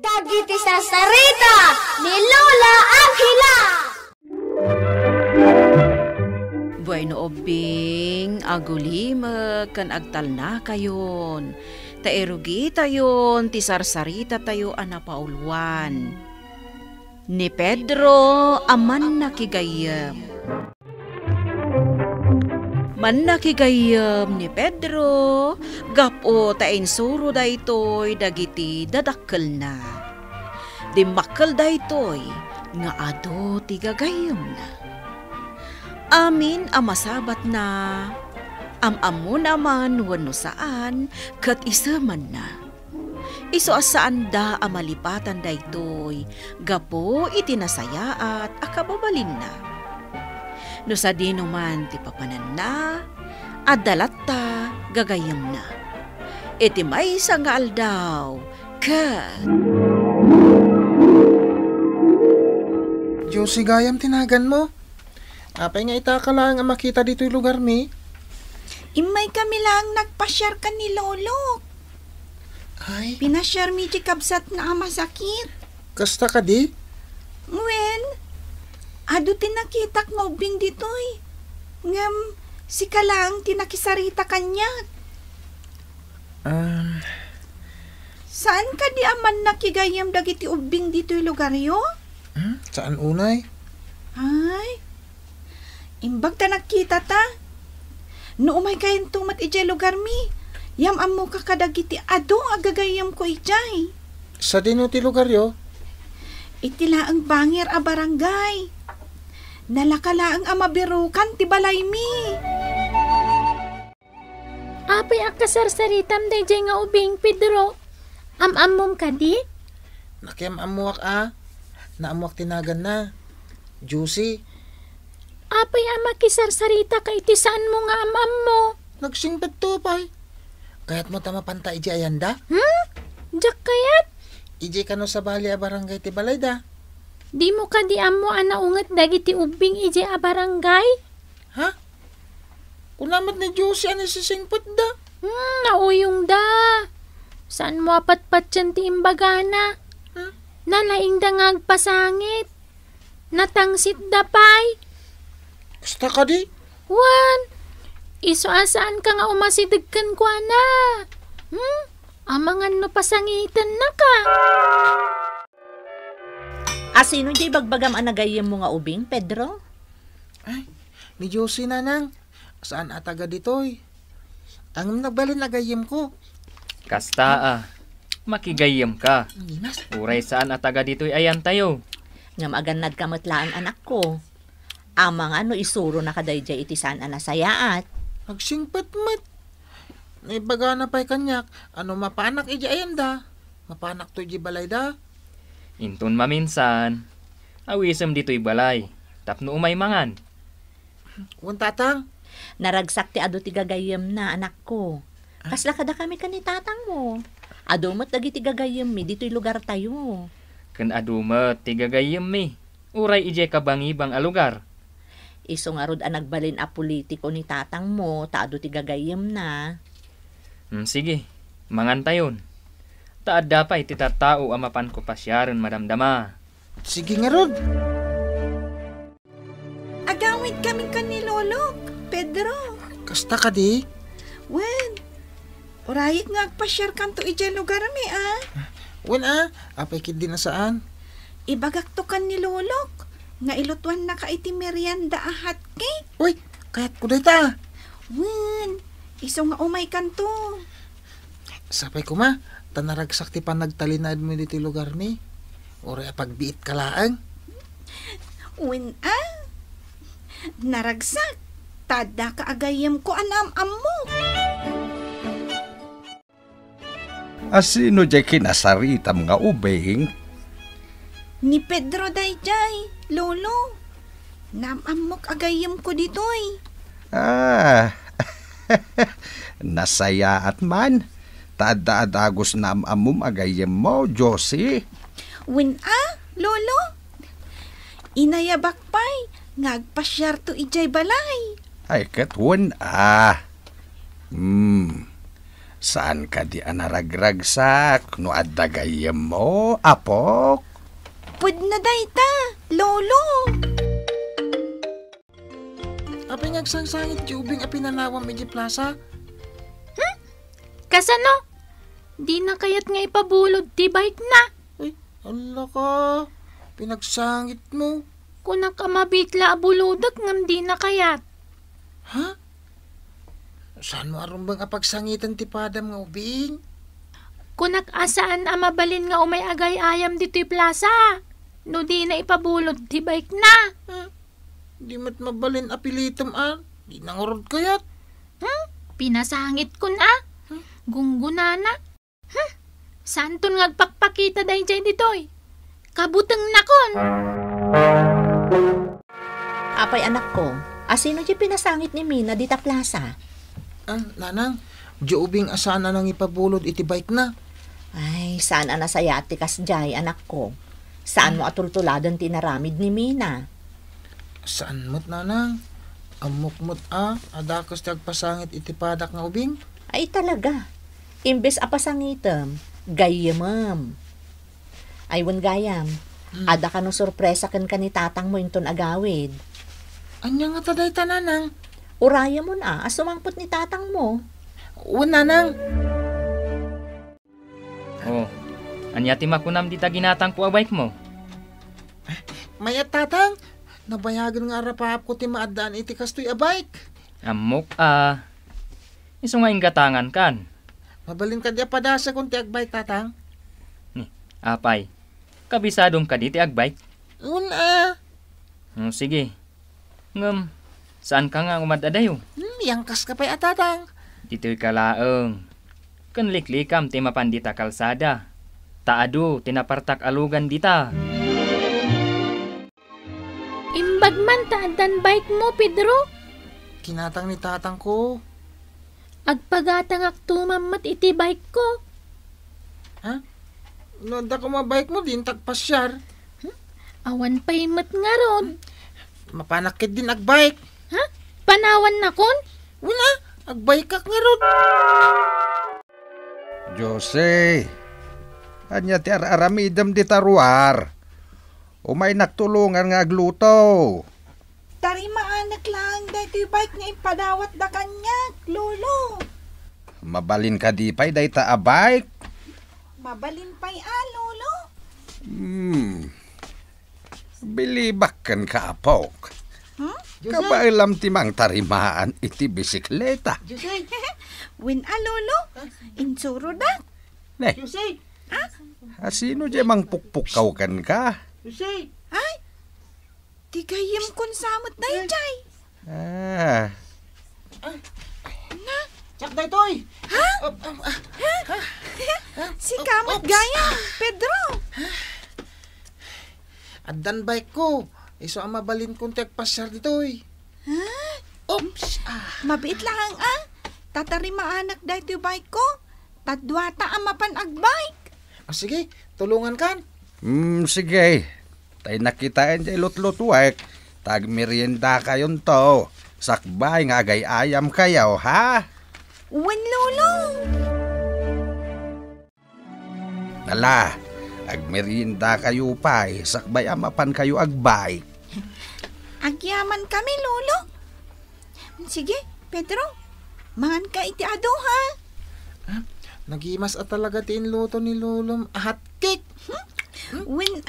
Dagiti sarita ni Lola Angela. Bueno obing, agulima kan agtal na kayon. Taerugi tayon, ti sarsarita tayo anapaulwan. Ni Pedro aman nakigayam. Man nakigayam ni Pedro, gapo tain suro daytoy dagiti dadakkel na. Dimakkel daytoy, nga ado ti gagayam na. Amin amasabat na, amamo naman wano saan, kat isaman na. Iso asaan da amalipatan daytoy, gapo itinasaya at akababalin na. No sa di naman ti papanan na, adalat ta gagayam na. Iti may nga aldaw, kat. Diyos, gayam tinagan mo. Apay nga itaka lang ang makita dito'y lugar mi. Imay kami lang nagpasyar ka ni Lolo. Ay, Pinasyar mi di kabsat nga masakit. kasta ka di? Ngwen, ado tinakitak nga ubing ditoy. Ngam, si ka lang tinakisarita kanya. Saan ka di aman nakigayam dagiti ubing dito'y lugar yo? Saan unay? Ay, imbag ta nakita ta. No umay kayin tumat ijay lugar mi. Yam amo ka kadagiti ado agagayam ko ijay. Sa dino ti lugar yo? Itila ang bangir a barangay. Nalakala ang amabirukan ti balay mi. Apay ang kasarsaritam dayjay nga ubing, Pedro. Am-amom ka di? Nakiam-amuak Naamuak tinagan na. Juicy. Apay ang makisarsarita ka iti saan mo nga am-am mo? Nagsingpet to pay. Kaya't mo tama panta iji ayanda? Diyak kayat? Iji kano sa bali a barangay ti balay da. Di mo ka di amo anaungat dagiti ubing iji a barangay? Ha? Kunamat ni Juicy ani sisingpet da. Nauyong da. Saan mo apat-pat yan ti imbagana? Nalaing da ngagpasangit. Natangsit da pay. Kasta ka di? Wan, iso asaan ka nga umasidagkan ko na. Amangan no pasangitan na ka. Asino di bagbagam anagayam mo nga ubing, Pedro? Ay, ni Juicy nanang. Saan ataga ditoy? Ang nagbalin agayim ko. Kasta makigayam ka. Ninas. Uray saan ataga dito'y ayan tayo. Nga maganad kamatlaan anak ko. Amang ano isuro na kadayjay iti saan anasayaat. Nagsingpet mat. Naibaga na pa'y kanyak. Ano mapanak iji ayanda? Mapanak to iji balay da? Intun maminsan. Awisem dito'y balay. Tapno umay mangan. Tatang. Naragsak ti ado ti gagayam na anak ko. Kasla kada kami kani tatang mo. Ado mo't dagiti gagayam mi dito'y lugar tayo. Ken adumet tigagayem mi. Uray ije kabangibang a lugar. Iso nga rod ang nagbalin a politiko ni tatang mo, taado ti gagayam na. Sige, mangan tayon. Taad dapay ti tattao amapan ko pasyaron madamdama. Sige nga rod. Agawit kami ka ni Lolo, Pedro. Kasta ka di? Wen, urayit nga agpasyar kan to ijay lugar mi Apay kid di na saan? Ibagak to kan ni Lolok. Nga ilutuan na ka iti merienda ahat cake. Uy, kayat ko ta. Wen, iso nga umay kan to. Sapay ko ma, tanaragsak ti panagtalinad mo dito lugar mi. Uri pagbiit ka laang. Wen naragsak. Tada ka agayam ko anam-am mo. Asino jay kinasaritam nga ubing? Ni Pedro dayjay, Lolo. Namamok agayam ko ditoy. Nasaya at man. Taad-adagos na amum agayam mo, Josie. Wen Lolo. Inayabak pay, ngagpasyar to ijay balay. Ay katwan Saan ka di anaragragsak no adda gayem mo, apok? Pwede na dayta, lolo. Apay ngagsangsangit di ubing apinanawam iti plaza. Kasano? Di na kayat nga ipabulod ti bike na. Ay, ala ka. Pinagsangit mo. Kunak amabitla abuludag ngam di na kayat. Ha? Saan mo aron bang apagsangitan ti padam nga ubing? Kunak asaan amabalin nga umay agay ayam dito'y plaza. No di na ipabulod ti bike na. Di mat mabalin apilitom Di nangurod kayat. Pinasangit ko na. Gunggunana. Saan ton ngagpakpakita dahi dyan dito'y? Kabutang nakon. Apay anak ko, asino di pinasangit ni Mina dita plaza? Nanang, di ubing asana nang ipabulod iti bike na. Ay, saan anasaya ti kasjay, anak ko? Saan mo atultuladan tinaramid ni Mina? Saan mo't nanang? Amok mo't adakos tagpasangit iti padak nga ubing? Ay talaga, imbes apasangitam, gayamam. Aywan gayam, ada ka no sorpresa kan ni tatang mo inton agawid. Anya nga taday tananang? Uraya mo na, asumangpot ni tatang mo. Nanang. Oh, anya ti makunam di taginatang ko a bike mo. Mayat tatang, nabayagan nga rapap ko ti maadaan iti kastoy a bike. Amok iso nga ingatangan kan. Mabalin ka di padasa kung ti agbike tatang. Apay, kabisadong ka di ti agbike. Sige. Ngem, saan ka nga umadadayo? Yangkas ka pa'y atatang. Dito'y kalaeng. Kanliklikam ti mapandita kalsada. Taado, tinapartak alugan dita. Imbag man taadan bike mo, Pedro. Kinatang ni tatang ko. Agpagatang aktumamat iti bike ko. Nanda ko mabike mo din tagpasyar. Awan pa'y mat nga rod. Mapanakit din agbike. Panawan na kon? Wala, agbike kak nga rod. Jose, anya ti aramidam di taruar. Umay nagtulungan nga agluto. Tari maanak lang dahil bike nga ipadawat da kanya, lolo. Mabalin ka di pa'y day ta a bike. Mabalin pa'y lolo. Bilibakan ka apok. Kabailam timang tarimaan iti bisikleta. Jose, Win lolo, insuro da. Ne, Jose, asino di mang pukpukaw kan ka? Jose. Ay, tigayim kon samot na jay. Tsak day toy. Si kamot gaya, Pedro. Addan bike ko. Iso ang mabalin kong tagpasyar ditoy. Oops. Mabait lang Tatarima anak dahil bike ko. Tadwata ang mapan agbike. Sige, tulungan kan. Sige. Tay nakitaan di lut-lutwek. Tag merienda kayon to. Sakbay nga agay ayam kayaw, ha? Win lolo. Nala, agmerienda kayo pa, sakbay amapan kayo agbay. Agyaman kami, lolo. Sige, Pedro. Mangan ka iti ado, ha? Nagimas at talaga tinluto ni Lulom hot cake. Win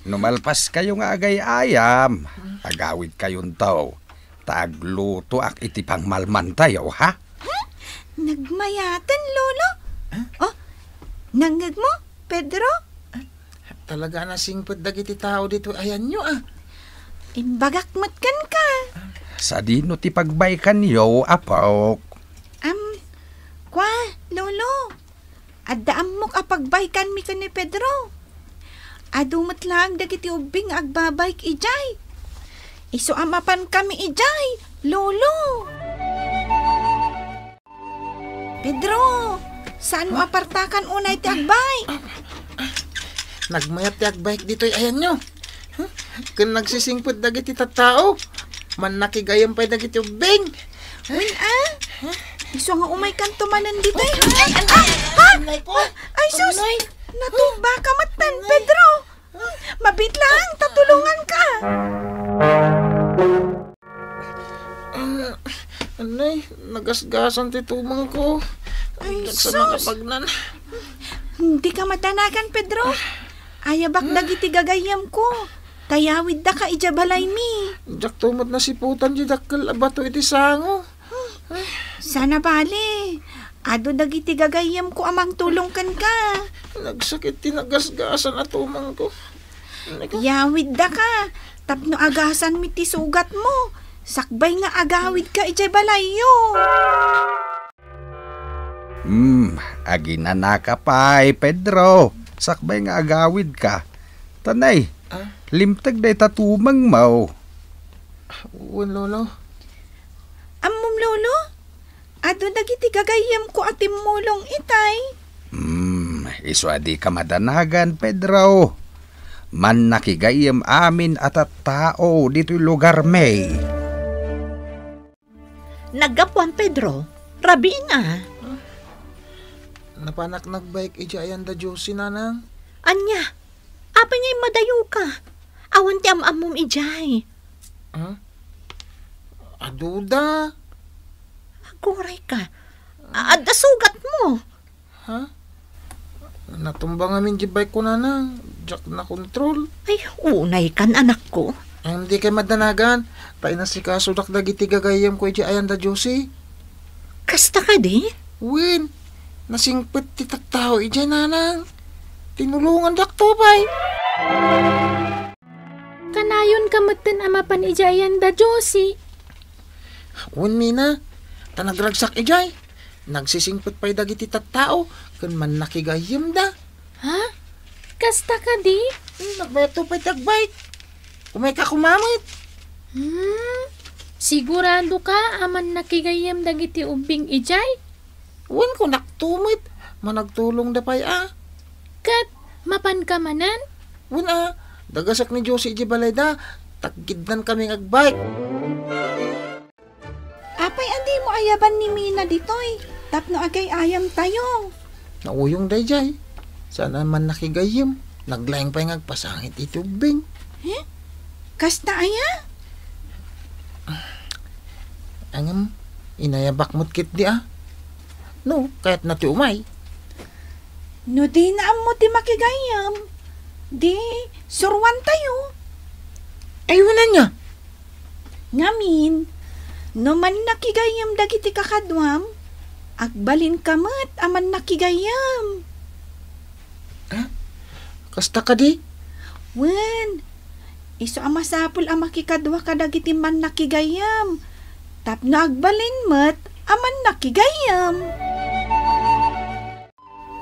Numalpas kayo nga agay ayam. Agawid kayon to. Tagluto ak iti pangmalman tayo, ha? Nagmayatan, lolo. Oh, nangag mo, Pedro? Talaga na singpot dagiti tao dito. Ayan nyo Imbagakmat kan ka. Sa dino ti pagbaykan yo, apok. Kwa, lolo. Addaam mo kapagbaykan mi ka ni Pedro. Adumat lang dagiti ubing agbabike ijay. Iso amapan kami ijay, lolo. Pedro, saan mo apartakan unay ti agbike? Nagmayat ti agbike dito. Ayan nyo. Kung nagsisingpot dagiti tattao, man nakigayam pa'y dagiti ubing. Win Iso nga umay kan tumanan dito eh. Ay, ay sus! Natumba ka matan, Pedro! Mabit lang, tatulungan ka! Anay, nagasgasan ti tumang ko. Ay, Nagsama sus! kapagnan. Hindi ka matanakan, Pedro. Ayabak dagiti gagayam ko. Tayawid da ka ijabalay mi. Jak tumot na siputan di dakkel abato iti sango. Sana bali. Ado dagiti gagayam ko amang tulongkan ka. Nagsakit tinagasgasan at tumang ko. Yawid da ka. Tapno agasan mi ti sugat mo. Sakbay nga agawid ka ijabalay yo. Aginanaka pa Pedro. Sakbay nga agawid ka. Tanay, limtag day tatumang mau. Uwan, lolo. Ammom lolo. Ado dagiti gagayam ko atim mulong itay. Iswadi ka madanagan, Pedro. Man nakigayam amin at tao dito'y lugar may. Naggapuan, Pedro. Rabi nga. Napanak nagbike ija ayan da Josie nanang. Anya, apa niya'y madayo ka. Awan ti amamom ijay. Aduda. Aguray ka. Adda sugat mo. Natumba nga min di bike ko nanang. Jak na kontrol. Ay, unay kan anak ko. Hindi kay madanagan. Tayo na si kasudak dagiti gagayam ko ija ayan da Josie. Kasta ka di? Win, nasingpit ti tattao ija nanang. Tinulungan dakto pa'y. Kanayon kamatan ama panijayan da Josie. Win mina, tanagragsak ijay. Nagsisingpit pa'y dagiti tattao. Kan man nakigayam da. Ha? Kasta ka di? Nagbeto pa'y tagbike. Umay ka kumamit. Sigurado ka aman nakigayam dagiti ubing ijay? Win ko naktumit. Managtulong da pa'y Kat, mapan ka manan? Win dagasak ni Josie iji balay da. Taggidnan kaming agbike. Apay andi mo ayaban ni Mina ditoy. Tapno agay ayam tayo. Nauyong da ijay. Sana man nakigayam. Naglayang pa'y ngagpasangit itubing. Kasta aya? Angam, inayabak mo't kit di No, kahit na ti umay. No di na mo ti makigayam. Di, surwan tayo. Ayunan niya. Ngamin, no man nakigayam dagiti kakadwam, agbalin kamat aman nakigayam. Kasta ka di? Wen, iso amasapul ang makikadwa ka dagiti man nakigayam. Tapno agbalin mat aman nakigayam.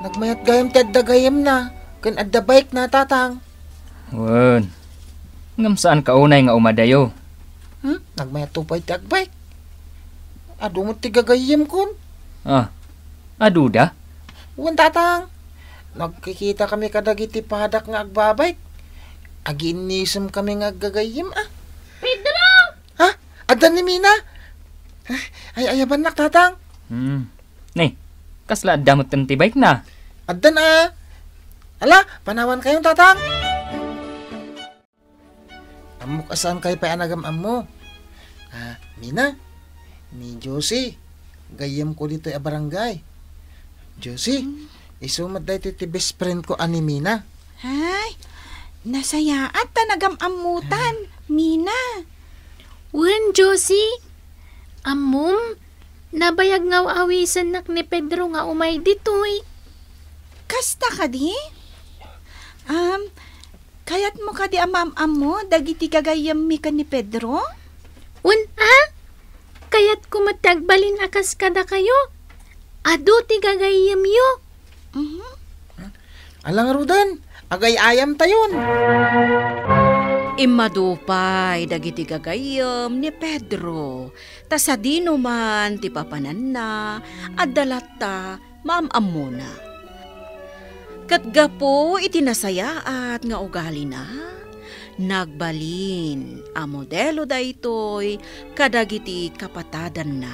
Nagmayat gayam ti adda gayam na. Kan adda bike na tatang. Wen. Ngam saan ka unay nga umadayo? Nagmayat tupay ti agbike. Ado mo ti gagayam kun. Aduda? Wan tatang. Nagkikita kami kadagiti padak nga agbabike. Aginisam kami nga gagayam Pedro! Adda ni Mina. Ay ayaban nak tatang. Ni, kasla damot kan ti bike na. Adda na. Ala, panawan kayong tatang. Amok asan kayo pa anagam amo. Mina, ni Josie. Gayam ko dito barangay. Josie, isumad da iti best friend ko ani Mina. Ay, nasayaat tanagam amutan, Mina. Wen, Josie. Amom, nabayag nga awisan nak ni Pedro nga umay ditoy. Kasta ka di? Kayat mo ka di amam-am mo, dagiti gagayam mi ka ni Pedro? Wen, kayat kumatagbalin akas kada kayo. Ado ti gagayam yo. Alang Rudan, agay ayam tayon. Imadupay dagiti gagayam ni Pedro. Tasadino man ti papanan na, adalata maam-am muna. Katgapo itinasayaat nga ugali na, nagbalin a modelo daytoy kadagiti kapatadan na.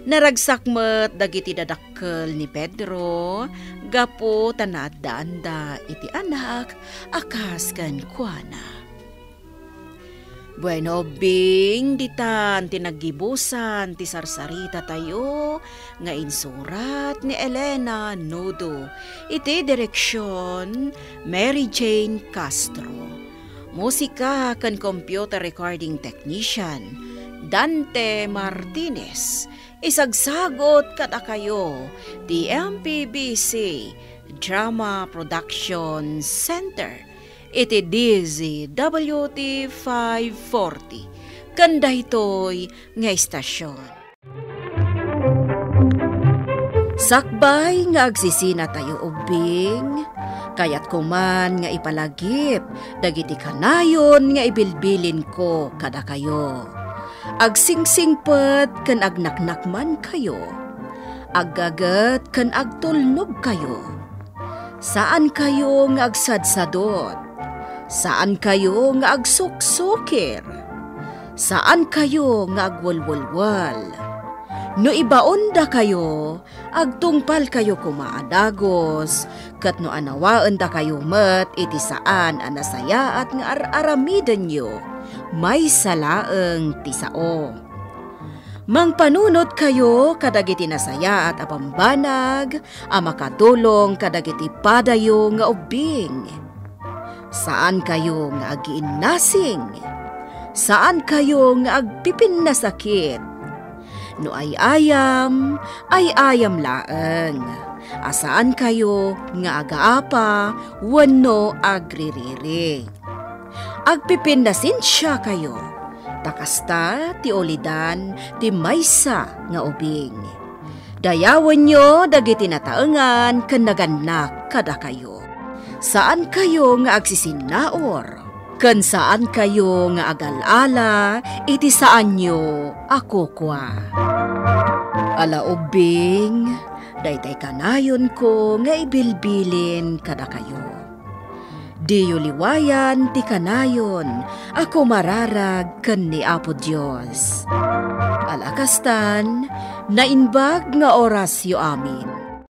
Naragsakmet dagiti dadakkel ni Pedro, gapo tanadanda iti anak, akas ken kuana. Bueno, Bing, ditan tinaggibusan ti sarsarita tayo nga insurat ni Elena Nudo. Iti direksyon Mary Jane Castro. Musika kan computer recording technician Dante Martinez. Isagsagot kada kayo ti MPBC Drama Production Center. Iti DZWT 540. Kanda ito'y nga istasyon. Sakbay nga agsisina tayo ubing, kayat kuman nga ipalagip, dagiti kanayon nga ibilbilin ko kada kayo. Agsingsingpet kan agnaknakman kayo, aggagat kan agtulnog kayo. Saan kayo nga agsadsadot? Saan kayo nga agsuksukir? Saan kayo nga agwalwalwal? No ibaon da kayo, agtungpal kayo kumaadagos, kat no anawaan da kayo met iti saan anasaya at nga aramidan nyo, may salaeng tisao. Mangpanunot kayo kadagiti nasaya at apambanag, makatulong kadagiti padayo nga ubing. Saan kayo nga agiinnasing? Saan kayo nga agpipin na sakit? No ay ayam laeng. Asaan kayo nga agaapa, wano agririri. Agpipin na sinsya kayo. Takasta ti olidan ti maysa nga ubing. Dayawan nyo dagiti nataengan ken naganak kada kayo. Saan kayo nga agsisinaor? Ken saan kayo nga agalala, iti saan nyo ako kwa. Ala ubing, daytay kanayon ko nga ibilbilin kada kayo. Diyo liwayan ti kanayon, ako mararag ken ni Apo Dios. Alakastan, nainbag nga orasyo amin.